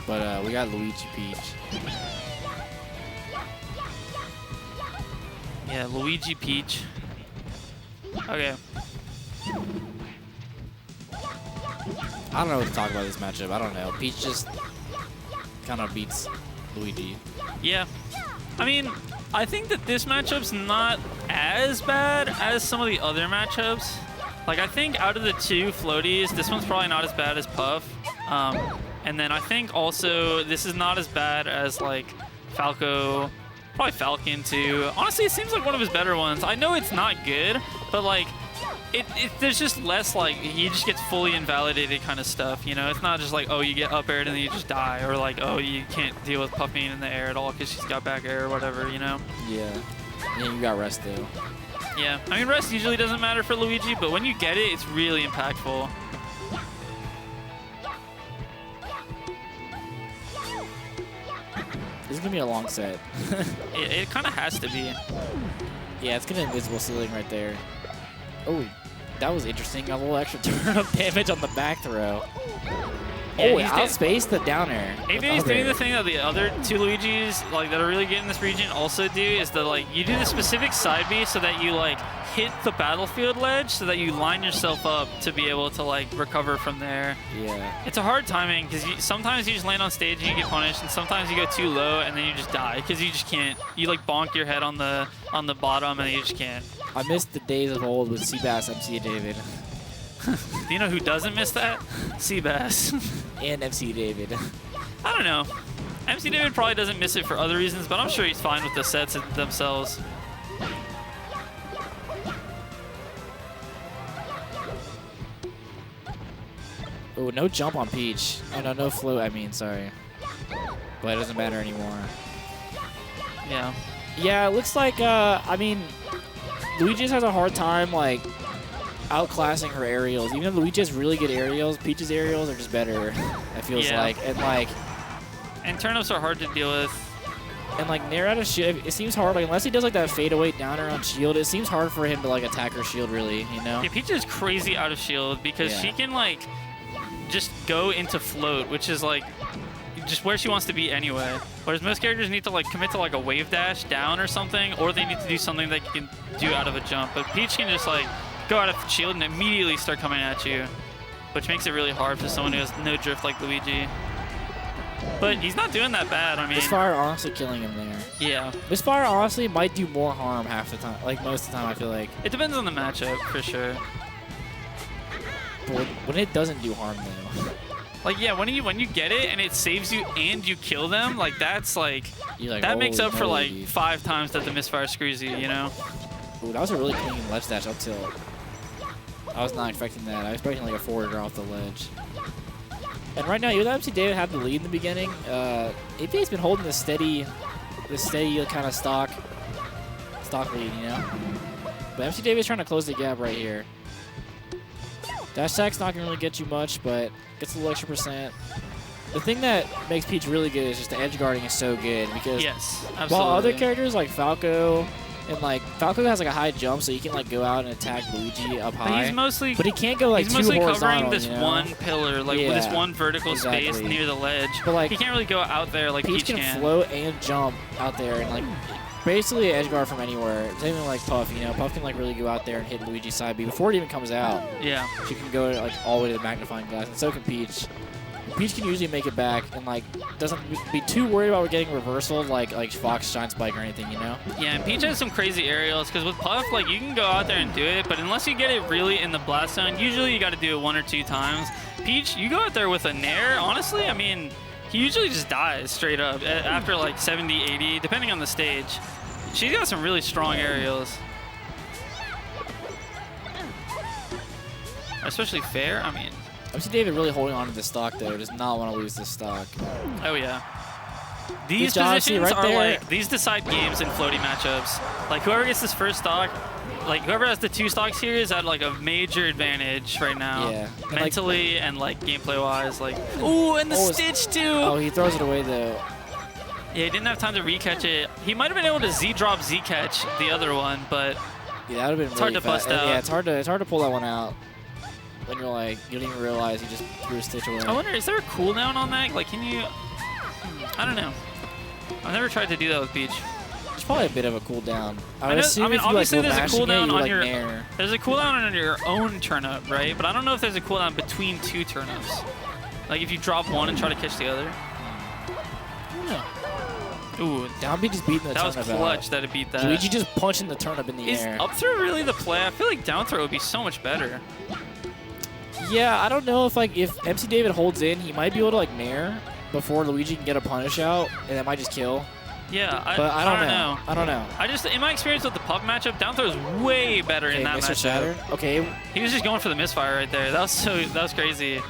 But we got Luigi Peach. Yeah, Luigi Peach. Okay. I don't know what to talk about this matchup. I don't know. Peach just kind of beats Luigi. Yeah. I mean, I think that this matchup's not as bad as some of the other matchups. Like, I think out of the two floaties, this one's probably not as bad as Puff. And then I think also this is not as bad as, like, Falco. Probably Falcon, too. Honestly, it seems like one of his better ones. I know it's not good, but, like, there's just less, like, he just gets fully invalidated kind of stuff, you know? It's not just like, oh, you get up aired and then you just die, or like, oh, you can't deal with Puff being in the air at all because she's got back air or whatever, you know? Yeah. Yeah, you got rest, though. Yeah. I mean, rest usually doesn't matter for Luigi, but when you get it, it's really impactful. This is going to be a long set. It kind of has to be. Yeah, it's going to invisible ceiling right there. Oh, that was interesting. A little extra turn of damage on the back throw. Yeah, oh, outspaced the down air. Maybe he's doing the thing that the other two Luigis, like, that are really good in this region also do, is that, like, you do the specific side B so that you, like, hit the battlefield ledge so that you line yourself up to be able to, like, recover from there. Yeah. It's a hard timing because sometimes you just land on stage and you get punished, and sometimes you go too low and then you just die because you just can't. You, like, bonk your head on the bottom and you just can't. I missed the days of old with Seabass MC David. Do you know who doesn't miss that? Seabass. And MC David. I don't know. MC David probably doesn't miss it for other reasons, but I'm sure he's fine with the sets themselves. Oh, no jump on Peach. Oh, no, no float, I mean, sorry. But it doesn't matter anymore. Yeah. Yeah, it looks like, I mean, Luigi just has a hard time, like, outclassing her aerials. Even though Luigi has really good aerials, Peach's aerials are just better, it feels like. And turnips are hard to deal with. And, like, Nair out of shield, it seems hard, like, unless he does, like, that fadeaway downer on shield, it seems hard for him to, like, attack her shield, really, you know? Yeah, Peach is crazy out of shield because she can, like, just go into float, which is, like, just where she wants to be anyway. Whereas most characters need to, like, commit to, like, a wave dash down or something, or they need to do something that you can do out of a jump. But Peach can just, like, go out of shield and immediately start coming at you, which makes it really hard for someone who has no drift like Luigi. But he's not doing that bad, I mean. Misfire honestly killing him there. Yeah. Misfire honestly might do more harm half the time, like most of the time, I feel like. It depends on the matchup, for sure. But when it doesn't do harm, though. Like, yeah, when you get it and it saves you and you kill them, like, that's, like, that makes up for, like, 5 times that the Misfire screws you, you know? Ooh, that was a really clean ledge dash up tilt. I was not expecting that. I was expecting, like, a forwarder off the ledge. And right now, even though MC David had the lead in the beginning, APA's been holding this steady kind of stock lead, you know? But MC David's trying to close the gap right here. Dash attack's not going to really get you much, but gets a little extra %. The thing that makes Peach really good is just the edge guarding is so good because while other characters like Falco and like Falco has like a high jump, so he can like go out and attack Luigi up high. But he can't go like too horizontal. He's mostly covering this one pillar, like with this one vertical space near the ledge. But like he can't really go out there like Peach can. Float and jump out there and like basically edge guard from anywhere. Same thing like Puff, you know. Puff can like really go out there and hit Luigi's side B before it even comes out. Yeah. She can go like all the way to the magnifying glass, and so can Peach. Peach can usually make it back and like doesn't be too worried about getting reversal like Fox Shine Spike or anything, you know? Yeah, and Peach has some crazy aerials because with Puff, like you can go out there and do it, but unless you get it really in the blast zone, usually you got to do it 1 or 2 times. Peach, you go out there with a Nair, honestly, I mean, he usually just dies straight up after like 70, 80, depending on the stage. She's got some really strong aerials. Especially fair, I mean. MC David really holding on to this stock though, does not want to lose this stock. Oh yeah. These positions are like, these decide games in floaty matchups. Like whoever gets this first stock, like whoever has the 2 stocks here is at like a major advantage right now. Yeah. Mentally and like gameplay wise. Like, ooh, and the stitch too. Oh, he throws it away though. Yeah, he didn't have time to re-catch it. He might have been able to Z-drop Z-catch the other one, but yeah, that would have been it's hard to bust out. Yeah, it's hard to pull that one out. When you're like, you don't even realize you just threw a stitch away. I wonder, is there a cooldown on that? Like, can you? I don't know. I've never tried to do that with Peach. It's probably a bit of a cooldown. I mean, obviously there's a cooldown on your. Nair. There's a cooldown on your own turnip, right? But I don't know if there's a cooldown between 2 turnips. Like if you drop one and try to catch the other. I don't know. Ooh, Down B just beating the turnip. That was clutch that it beat that. Luigi just punching the turnip in the air. Is up throw really the play? I feel like down throw would be so much better. Yeah, I don't know if if MC David holds in, he might be able to nair before Luigi can get a punish out, and that might just kill. Yeah, but I don't know. I don't know. I just, in my experience with the Puck matchup, down throw is way better in that matchup. Shattered. Okay. He was just going for the misfire right there. That was crazy.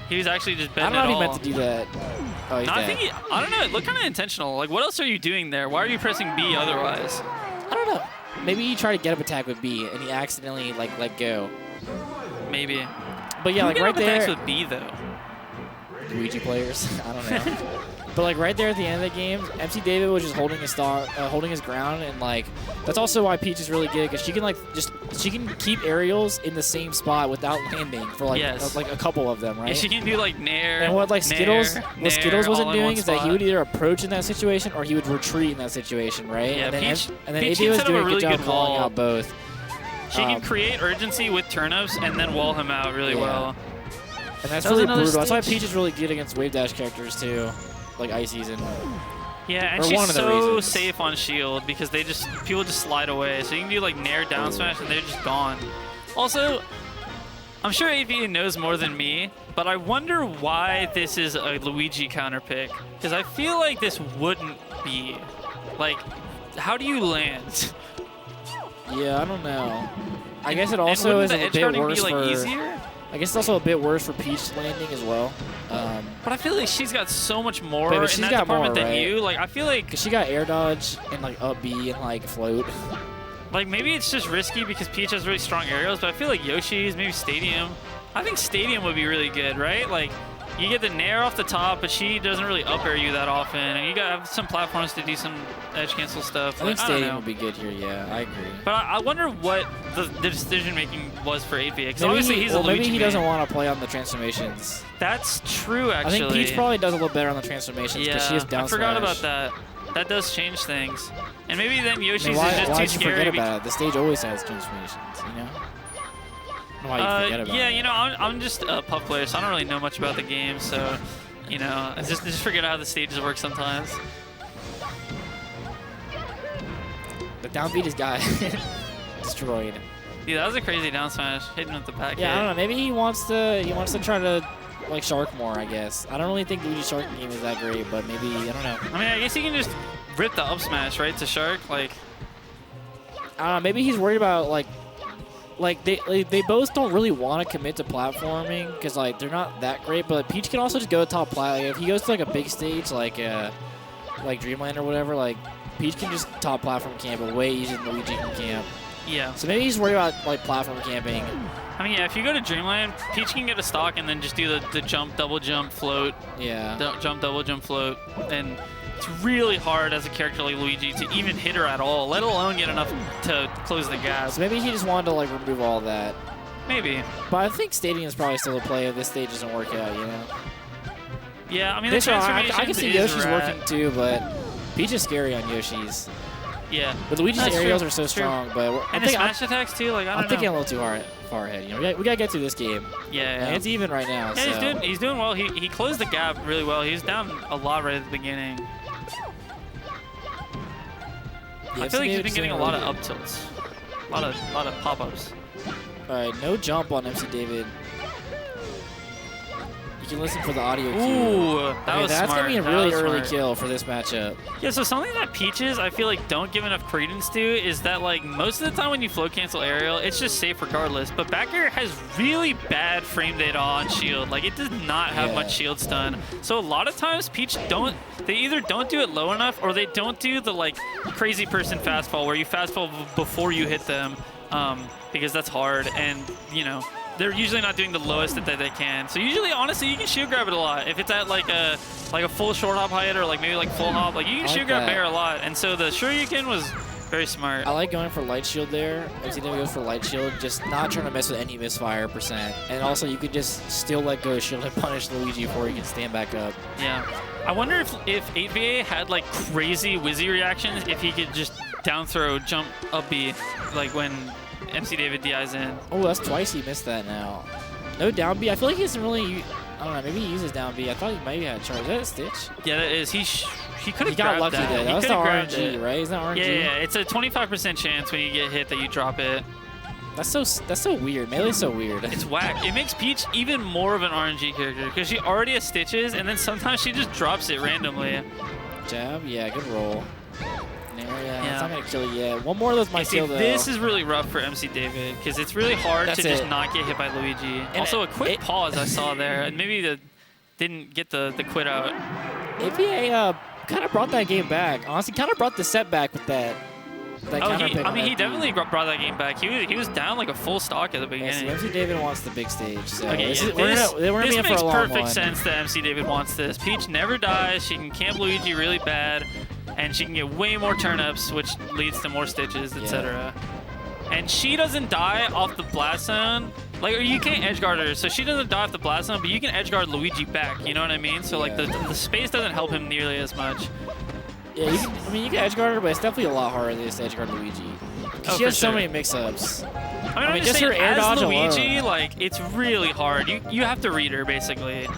He was actually just betting it all. I don't know if he meant to do that. Oh, he's dead. I don't know. It looked kind of intentional. Like, what else are you doing there? Why are you pressing B otherwise? I don't know. Maybe he tried to get up attack with B, and he accidentally, let go. Maybe. But yeah, right there. With B, though. Luigi players. I don't know. But right there at the end of the game, MC David was just holding his ground, and that's also why Peach is really good because she can she can keep aerials in the same spot without landing for a couple of them, right? Yeah, she can do nair. And what Skittles wasn't doing is that he would either approach in that situation or he would retreat in that situation, right? Yeah, and then AP was doing a good job calling out both. She can create urgency with turnips and then wall him out really well. And that's really brutal. That's why Peach is really good against wave dash characters too. Like Ices and and she's so safe on shield because people just slide away. So you can do nair down smash and they're just gone. Also, I'm sure AP knows more than me, but I wonder why this is a Luigi counter pick because I feel like this wouldn't be. How do you land? Yeah, I don't know. I guess it also is a bit worse for. Easier? I guess it's also a bit worse for Peach landing as well. But I feel like she's got so much more in that department than you. I feel like... Because she got air dodge and, up B and, float. Maybe it's just risky because Peach has really strong aerials, but I feel like Yoshi's, maybe Stadium. I think Stadium would be really good, right? You get the nair off the top, but she doesn't really up air you that often. And you got to have some platforms to do some edge cancel stuff. I think Stadium would be good here, yeah. I agree. But I wonder what the decision-making was for 8V. Because obviously he's a Luigi maybe he doesn't want to play on the transformations. That's true, actually. I think Peach probably does a little better on the transformations because she has down I forgot about that. That does change things. And maybe then Yoshi's is just why too scary. Forget about it? The stage always has transformations, you know? Why you forget about it. I'm just a puck player, so I don't really know much about the game. So, I just forget how the stages work sometimes. The down beat has got destroyed. Yeah, that was a crazy down smash, hitting with the back. Yeah, I don't know. Maybe he wants to try to shark more. I guess I don't really think Luigi's shark game is that great, but maybe I don't know. I mean, I guess he can just rip the up smash right to shark. I don't know. Maybe he's worried about they both don't really want to commit to platforming because they're not that great. But Peach can also just go top plat. If he goes to a big stage like Dreamland or whatever, Peach can just top platform camp way easier than Luigi can camp. Yeah. So maybe he's worried about platform camping. I mean, yeah. If you go to Dreamland, Peach can get a stock and then just do the jump, double jump, float. Yeah. Jump, double jump, float, and it's really hard as a character like Luigi to even hit her at all, let alone get enough to close the gap. So maybe he just wanted to remove all that. Maybe. But I think Stadium is probably still a play if this stage doesn't work out, Yeah, I mean, the transformation I can see Yoshi's working too, but Peach is scary on Yoshi's. Yeah. But Luigi's aerials are so strong, but and his smash attacks too. I'm thinking a little too far ahead. We gotta get through this game. Yeah. And it's even right now. Yeah, so. he's doing well. He closed the gap really well. He was down a lot right at the beginning. I feel like he's been getting a lot of up tilts, a lot of pop-ups. All right, no jump on MC David. You can listen for the audio cue. Ooh, that's smart. Gonna be a really early kill for this matchup. Yeah, so something that Peaches I feel don't give enough credence to is that most of the time when you float cancel aerial, it's just safe regardless. But back air has really bad frame data on shield. It does not have much shield stun. So a lot of times Peach they either don't do it low enough or they don't do the crazy person fastfall where you fastfall before you hit them because that's hard and they're usually not doing the lowest that they can. So usually, honestly, you can shield grab it a lot. If it's at a full short hop height or maybe full hop, you can shield grab air a lot. And so the Shoryuken was Very smart. I like going for light shield there. MC David goes for light shield, just not trying to mess with any misfire percent. And also, you could just still let go of shield and punish Luigi before he can stand back up. Yeah. I wonder if 8VA had like crazy Wizzy reactions, if he could just down throw, jump up B, like when MC David DIs in. Oh, that's twice he missed that now. No down B. I feel like he doesn't really, I don't know, maybe he uses down B. I thought he maybe had a charge. Is that a Stitch? Yeah, that is. He could have got grabbed lucky that. there. That was the RNG, right? Isn't that RNG? Yeah, it's a 25% chance when you get hit that you drop it. That's so weird. Melee's so weird. It's whack. It makes Peach even more of an RNG character because she already has stitches, and then sometimes she just drops it randomly. Jab, yeah, good roll. Yeah. It's not gonna kill you yet. One more of those might kill though. This is really rough for MC David because it's really hard to just not get hit by Luigi. And also a quick pause I saw there, and maybe didn't get the quit out. APA kind of brought that game back. Honestly, kind of brought the set back with that. He definitely brought that game back. He was down like a full stock at the beginning. Yeah, MC David wants the big stage. So okay, this makes perfect sense that MC David wants this. Peach never dies. She can camp Luigi really bad, and she can get way more turnips, which leads to more stitches, etc. And she doesn't die off the blast zone. Like, or you can't edge guard her, so she doesn't die off the blast zone, but you can edge guard Luigi back. You know what I mean? So like the space doesn't help him nearly as much. Yeah, you can edge guard her, but it's definitely a lot harder than to edge guard Luigi. She has so many mix-ups. I mean, just her air dodge Luigi, like, it's really hard. You have to read her, basically.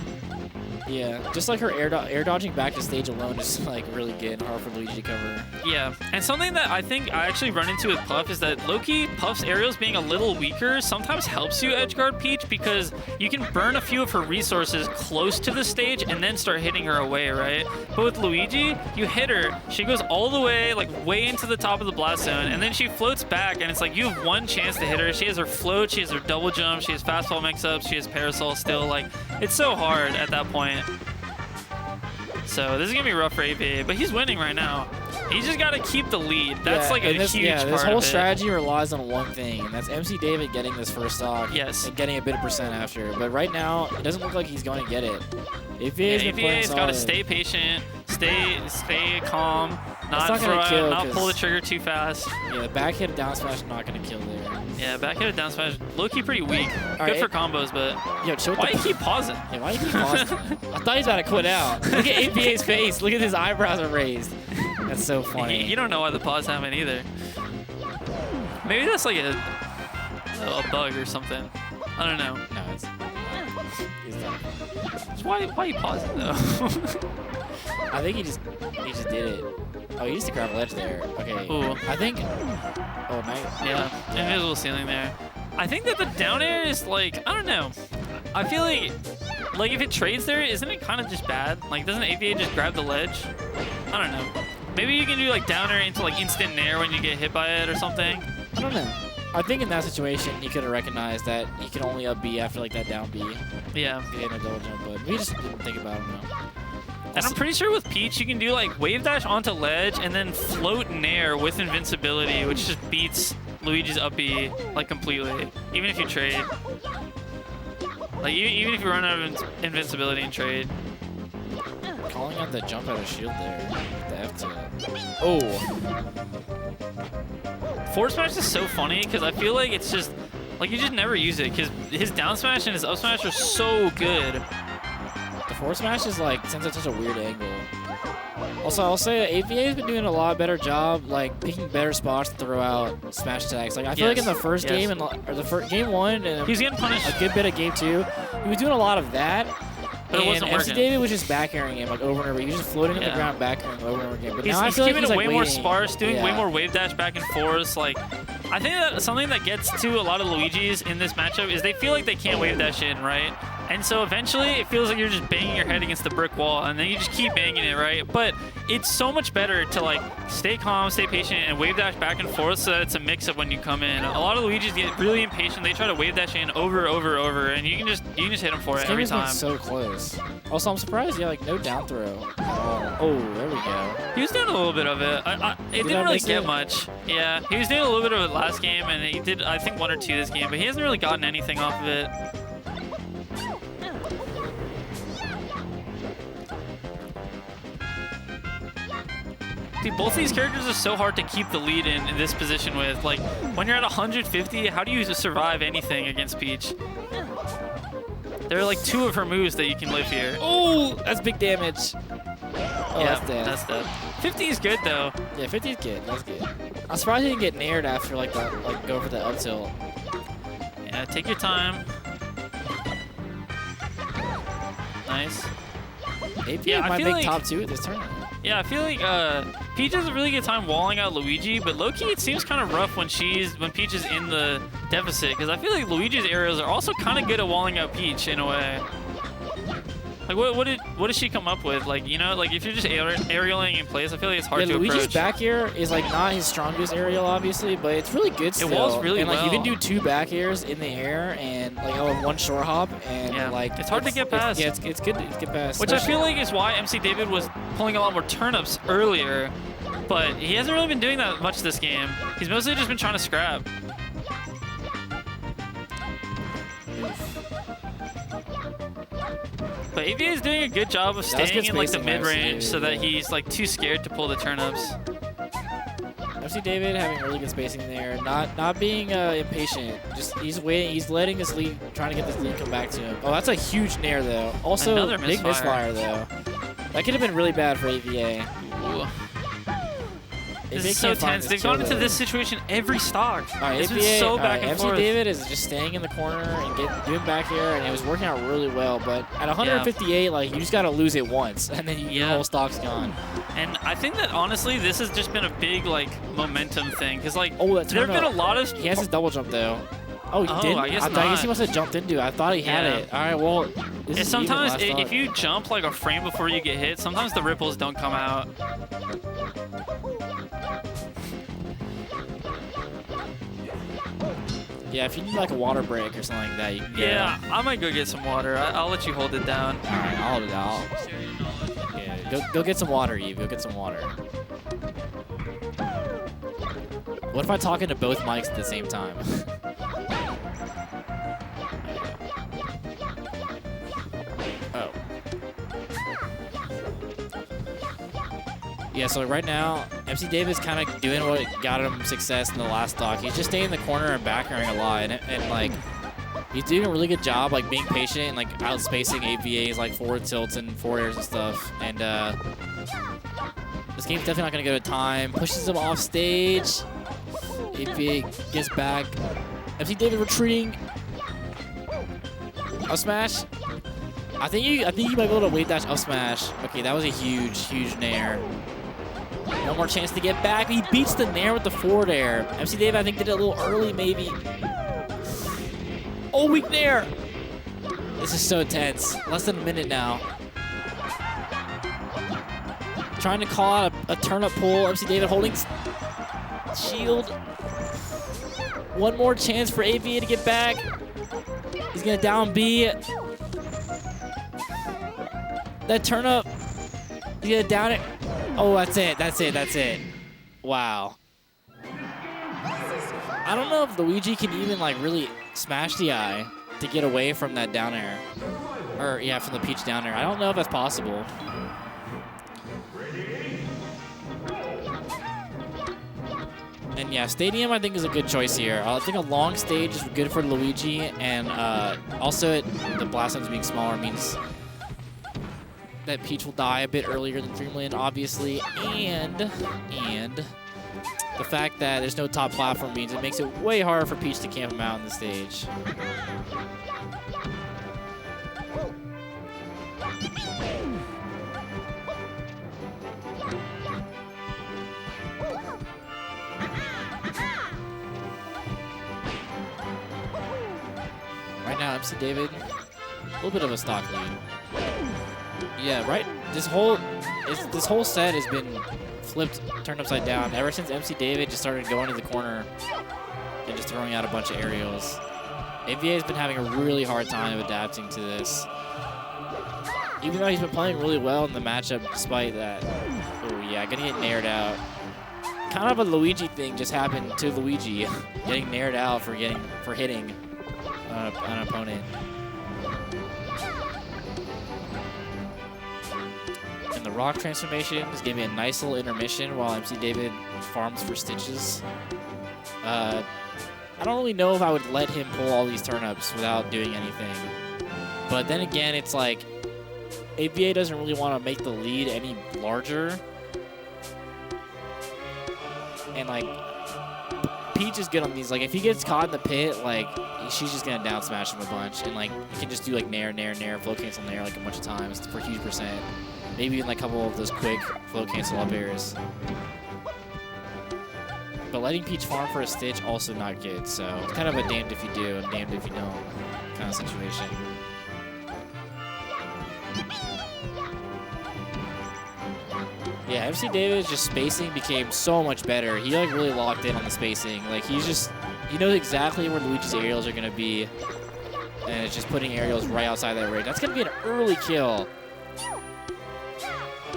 Yeah, just like her air dodging back to stage alone is like really good and hard for Luigi to cover. Yeah, and something that I think I actually run into with Puff is that low-key Puff's aerials being a little weaker sometimes helps you edgeguard Peach because you can burn a few of her resources close to the stage and then start hitting her away, right? But with Luigi, you hit her, she goes all the way, like way into the top of the blast zone, and then she floats back, and it's like you have one chance to hit her. She has her float, she has her double jump, she has fastball mix-ups, she has parasol still. Like, it's so hard at that point. So this is gonna be rough for APA, but he's winning right now. He's just got to keep the lead. That's like a huge part of it. This whole strategy relies on one thing, and that's MC David getting this first stock. Yes. And getting a bit of percent after. But right now, it doesn't look like he's going to get it. APA's got to stay patient, stay calm, not pull the trigger too fast. Yeah, the back hit down smash not going to kill there. Yeah, back hit down smash, low-key pretty weak. Good for combos, but why do you keep pausing? Yeah, why do you keep pausing? I thought he was about to quit out. Look at APA's face. Look at his eyebrows are raised. That's so funny. You don't know why the pause happened either. Maybe that's like a bug or something. I don't know. No, it's done. Why are you pausing though? I think he just did it. Oh, he used to grab a ledge there. Okay. Ooh. I think. Oh, nice. Yeah, invisible ceiling there. I think that the down air is like, I don't know. I feel like if it trades there, isn't it kind of just bad? Like, doesn't APA just grab the ledge? I don't know. Maybe you can do like down air into like instant nair when you get hit by it or something. I don't know. I think in that situation, he could have recognized that he could only up B after like that down B. Yeah. Getting a double jump, but we just didn't think about him now. And I'm pretty sure with Peach, you can do like wave dash onto ledge and then float nair with invincibility, which just beats Luigi's up B like completely, even if you trade. Like even if you run out of invincibility and trade. Calling out the jump out of shield there. The F to it. Oh. Forward smash is so funny because I feel like it's just like you just never use it because his down smash and his up smash are so good. The forward smash is like sends at such a weird angle. Also, I'll say APA has been doing a lot better job, like picking better spots to throw out smash attacks. Like I feel like in the first game or the first game one, and he's getting punished a good bit of game two. He was doing a lot of that. But it wasn't working. MC David was just back airing him like over and over. He was just floating on the ground, back airing over and over again. But now I feel like he's way like more sparse, doing way more wave dash back and forth. Like, I think that something that gets to a lot of Luigis in this matchup is they feel like they can't wave dash in, right? And so eventually it feels like you're just banging your head against the brick wall, and then you just keep banging it, right? But it's so much better to like stay calm, stay patient, and wave dash back and forth so that it's a mix-up when you come in. A lot of Luigis get really impatient. They try to wave dash in over, and you can just hit them for it every time. So close. Also, I'm surprised, like no down throw. Oh, there we go. He was doing a little bit of it. It didn't really get much. Yeah, he was doing a little bit of it last game, and he did, I think, 1 or 2 this game, but he hasn't really gotten anything off of it. See, both these characters are so hard to keep the lead in this position with. Like, when you're at 150, how do you survive anything against Peach? There are like 2 of her moves that you can live here. Oh, that's big damage. Oh, yeah, that's dead. That's dead. 50 is good though. Yeah, 50 is good. That's good. I'm surprised he didn't get nared after like go for the up tilt. Yeah, take your time. Nice. APA might make top 2 at this tournament. Yeah, I feel like Peach has a really good time walling out Luigi, but low-key it seems kind of rough when Peach is in the deficit, because I feel like Luigi's aerials are also kind of good at walling out Peach in a way. Like, what did she come up with? Like, you know, like if you're just aerialing in place, I feel like it's hard to Luigi's approach. back air is like not his strongest aerial, obviously, but it's really good still. It walls really and, like, well. you can do 2 back airs in the air and like 1 short hop, and like it's hard to get past. It's good to get past. Which I feel like is why MC David was pulling a lot more turnips earlier, but he hasn't really been doing that much this game. He's mostly just been trying to scrap. But AVA is doing a good job of staying in like the mid-range so that he's like too scared to pull the turnips. MC David having really good spacing there, not being impatient. Just he's waiting, he's letting this lead, trying to get this lead come back to him. Oh, that's a huge nair though. Also, another big misfire though. That could have been really bad for AVA. Ooh. This is so tense. They've gone into this situation every stock. It's been so back and forth. MC David is just staying in the corner and doing back here, and it was working out really well. But at 158, like you just got to lose it once, and then your whole stock's gone. And I think that honestly, this has just been a big like momentum thing, because like there have been a lot of. He has his double jump though. Oh, he didn't? I guess not. I guess he must have jumped into it. I thought he had it. All right, well, this is sometimes if you jump like a frame before you get hit, sometimes the ripples don't come out. Yeah, if you need like a water break or something like that, you can get Yeah, I might go get some water. I'll let you hold it down. All right, I'll hold it out. Yeah, go get some water, Eve. Go get some water. What if I talk into both mics at the same time? Oh. Yeah, so right now, MC David's kind of doing what got him success in the last stock. He's just staying in the corner and back airing a lot, and like, he's doing a really good job, like, being patient and, like, outspacing AVA's, like, forward tilts and forward airs and stuff. And, this game's definitely not going to go to time. Pushes him off stage. AVA gets back. MC David retreating. Up smash. I think you might be able to wave dash up smash. Okay, that was a huge nair. One more chance to get back. He beats the nair with the forward air. MC David, I think, did it a little early, maybe. Oh, weak nair. This is so tense. Less than a minute now. Trying to call out a turn-up pull. MC David holding shield. One more chance for AVA to get back. He's going to down B. That turn-up. He's going to down it. Oh, that's it. Wow. I don't know if Luigi can even, like, really smash the eye to get away from that down air. Or, yeah, from the Peach down air. I don't know if that's possible. And, yeah, Stadium, I think, is a good choice here. I think a long stage is good for Luigi, and also the blast zones being smaller means that Peach will die a bit earlier than Dreamland, obviously, and the fact that there's no top platform means it makes it way harder for Peach to camp him out on the stage. Right now, MC David, a little bit of a stock lead. Yeah, right. This whole set has been flipped, turned upside down ever since MC David just started going to the corner and just throwing out a bunch of aerials. AVA has been having a really hard time adapting to this, even though he's been playing really well in the matchup. Despite that, oh yeah, gonna get nared out. Kind of a Luigi thing just happened to Luigi, getting nared out for hitting an opponent. And the rock transformation is giving me a nice little intermission while MC David farms for stitches. I don't really know if I would let him pull all these turnips without doing anything. But then again, it's like ABA doesn't really want to make the lead any larger. And like Peach is good on these. Like if he gets caught in the pit, like she's just gonna down smash him a bunch. And like you can just do like nair, flow cancel nair like a bunch of times for a huge percent. Maybe even like a couple of those quick flow cancel up airs. But letting Peach farm for a stitch also not good. So it's kind of a damned if you do and damned if you don't kind of situation. Yeah, MC David's just spacing became so much better. He like really locked in on the spacing. Like he knows exactly where Luigi's aerials are gonna be. And it's just putting aerials right outside that range. That's gonna be an early kill.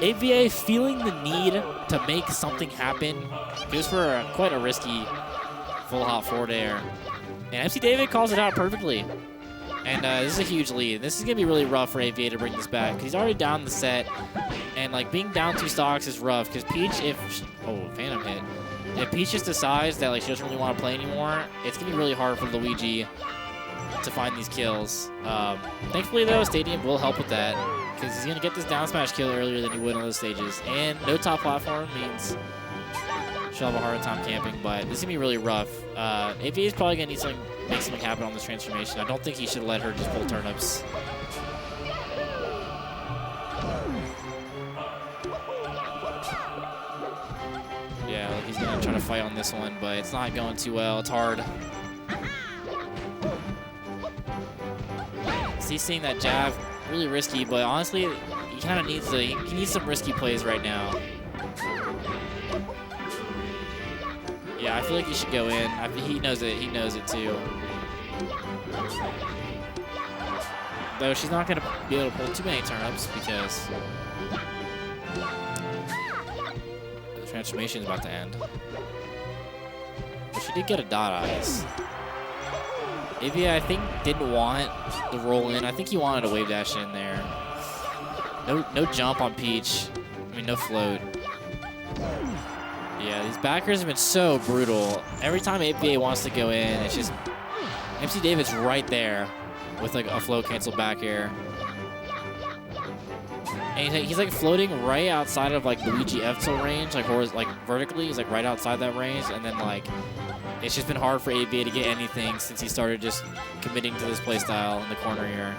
AVA feeling the need to make something happen. Goes for quite a risky full hop forward air. And MC David calls it out perfectly. And this is a huge lead. This is going to be really rough for AVA to bring this back. Because he's already down the set. And like being down 2 stocks is rough. Because Peach, Phantom hit. If Peach just decides that like she doesn't really want to play anymore, it's going to be really hard for Luigi to find these kills. Thankfully though, Stadium will help with that. Because he's going to get this down smash kill earlier than he would on those stages. And no top platform means she'll have a harder time camping, but this is going to be really rough. AVA is probably going to need to make something happen on this transformation. I don't think he should let her just pull turnips. Yeah, like he's going to try to fight on this one, but it's not going too well. It's hard. So he's seeing that jab. Really risky, but honestly, he kind of needs he needs some risky plays right now. Yeah, I feel like he should go in. He knows it. He knows it too. Though she's not going to be able to pull too many turnips because the transformation is about to end. But she did get a dot eyes. AVA, I think, didn't want the roll in. I think he wanted a wave dash in there. No jump on Peach. I mean, no float. Yeah, these backers have been so brutal. Every time AVA wants to go in, it's just MC David's right there with like a float cancel back air. And he's like floating right outside of like Luigi F tilt range, like vertically. He's like right outside that range, and then like. It's just been hard for ABA to get anything since he started just committing to this playstyle in the corner here.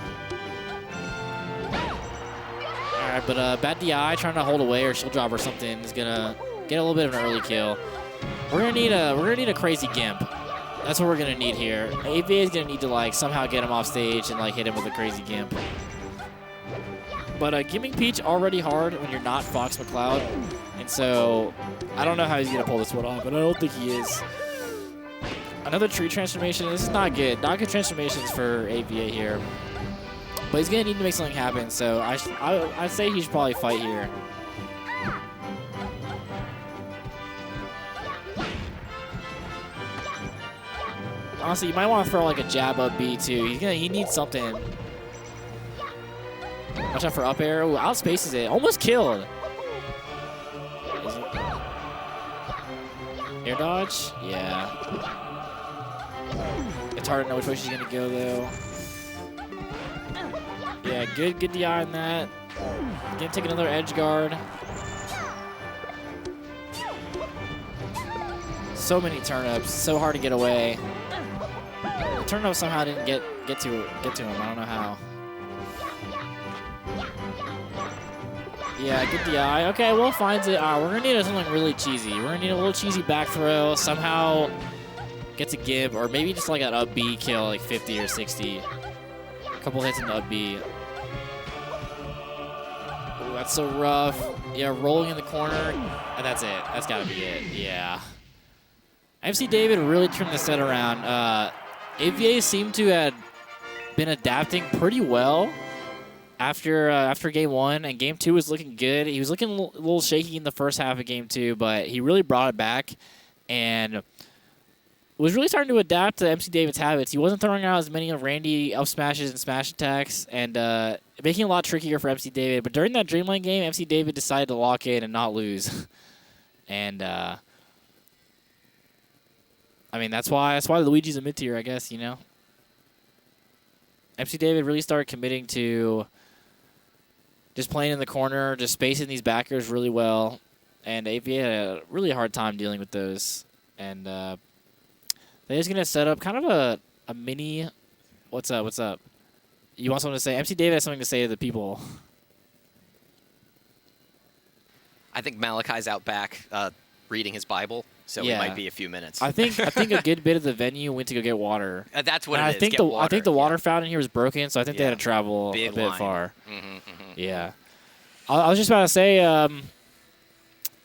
All right, but bad DI trying to hold away or shield drop or something is gonna get a little bit of an early kill. We're gonna need a crazy gimp. That's what we're gonna need here. ABA is gonna need to like somehow get him off stage and like hit him with a crazy gimp. But gimming Peach already hard when you're not Fox McCloud, and so I don't know how he's gonna pull this one off, but I don't think he is. Another tree transformation. This is not good. Not good transformations for AVA here. But he's going to need to make something happen, so I'd say he should probably fight here. Honestly, you might want to throw like a jab up B too. He needs something. Watch out for up air. Ooh, outspaces it. Almost killed. Air dodge? Yeah. It's hard to know which way she's going to go, though. Yeah, good DI on that. Gonna take another edge guard. So many turnips. So hard to get away. The turnip somehow didn't get to him. I don't know how. Yeah, good DI. Okay, Will finds it. We're going to need something really cheesy. We're going to need a little cheesy back throw. Somehow gets a give, or maybe just like an up B kill, like 50 or 60. A couple hits in the up B. Ooh, that's so rough. Yeah, rolling in the corner, and that's it. That's got to be it. Yeah. MC David really turned the set around. AVA seemed to have been adapting pretty well after game 1, and game 2 was looking good. He was looking a little shaky in the first half of game 2, but he really brought it back, and was really starting to adapt to MC David's habits. He wasn't throwing out as many Randy up smashes and smash attacks, and making it a lot trickier for MC David. But during that Dreamland game, MC David decided to lock in and not lose. And I mean, that's why Luigi's a mid tier, I guess. You know, MC David really started committing to just playing in the corner, just spacing these backers really well, and AVA had a really hard time dealing with those. And they're just gonna set up kind of a mini. What's up? What's up? You want something to say? MC David has something to say to the people. I think Malachi's out back reading his Bible, so it might be a few minutes. I think a good bit of the venue went to go get water. That's what and it is. I think the water fountain here was broken, so I think they had to travel a bit far. Yeah. I was just about to say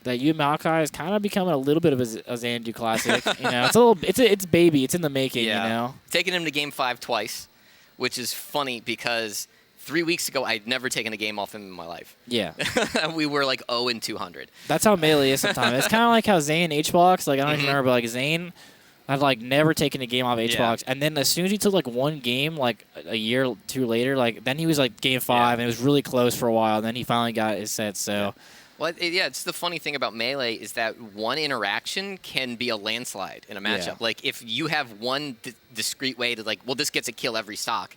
that you and Malachi is kind of becoming a little bit of a Xanadu classic. You know, it's baby. It's in the making. Yeah. You know, Taking him to Game 5 twice, which is funny because 3 weeks ago I'd never taken a game off him in my life. Yeah. We were like 0-200. That's how Melee is sometimes. It's kind of like how Zane HBox. Like I don't even remember, but like Zane, I've like never taken a game off HBox, and then as soon as he took like one game, like a year or two later, like then he was like Game 5, and it was really close for a while. And then he finally got his set. So. Well, it's the funny thing about Melee is that one interaction can be a landslide in a matchup. Yeah. Like, if you have one discrete way to, like, well, this gets a kill every stock,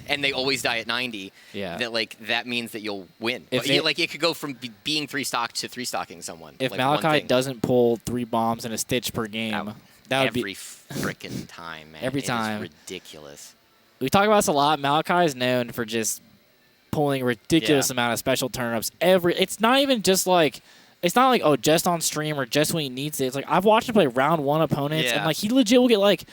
and they always die at 90, that means that you'll win. But, it could go from being 3-stock to 3-stocking someone. If like, Malachi doesn't pull 3 bombs and a stitch per game, that would be... Every freaking time, man. Every time. It is ridiculous. We talk about this a lot. Malachi is known for just pulling a ridiculous amount of special turnips. It's not even just like, it's not like, oh, just on stream or just when he needs it. It's like, I've watched him play round 1 opponents, and like he legit will get like,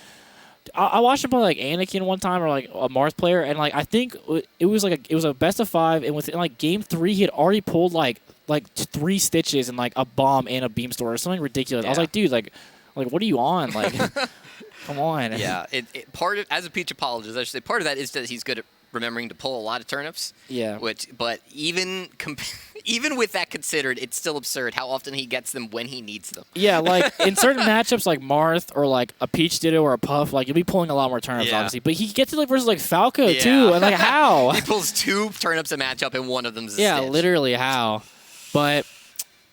I watched him play like Anakin one time or like a Mars player, and like I think it was a best of 5, and within like Game 3 he had already pulled like 3 stitches and like a bomb and a beam store or something ridiculous. I was like, dude, like what are you on? Like, come on. Yeah, part of, as a Peach apologist, I should say, part of that is that he's good at remembering to pull a lot of turnips. Yeah. But even with that considered, it's still absurd how often he gets them when he needs them. Yeah, like in certain matchups like Marth or like a Peach Ditto or a Puff, like you'll be pulling a lot more turnips, obviously. But he gets it like versus like Falco too, and like how? He pulls 2 turnips a matchup and one of them's a stitch. Literally how. But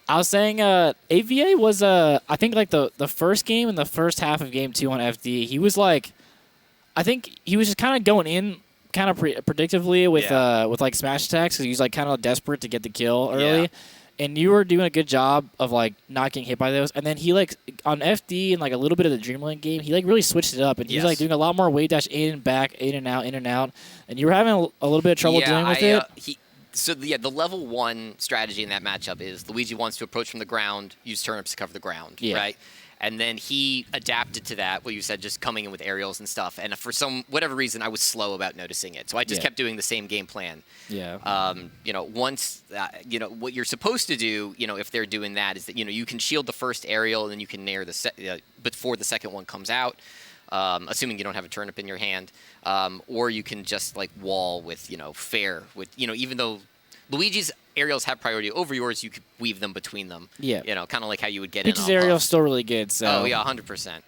I was saying AVA was I think like the first game in the first half of Game 2 on FD, he was like, I think he was just kind of going in kind of predictively with like smash attacks because he's like kind of desperate to get the kill early, and you were doing a good job of like not getting hit by those. And then he like on FD and like a little bit of the Dreamland game, he like really switched it up, and he's like doing a lot more wave dash in and back, in and out, and you were having a little bit of trouble dealing with it. So the level 1 strategy in that matchup is Luigi wants to approach from the ground, use turnips to cover the ground, right? And then he adapted to that, what you said, just coming in with aerials and stuff. And for whatever reason, I was slow about noticing it. So I just kept doing the same game plan. Yeah. Once, what you're supposed to do, if they're doing that is that, you can shield the first aerial and then you can nair before the second one comes out, assuming you don't have a turnip in your hand. Or you can just like wall with, fair with, even though Luigi's aerials have priority over yours, you could weave them between them. Yeah. Kind of like how you would get Peach's in on aerial's still really good. So. Oh, yeah, 100%.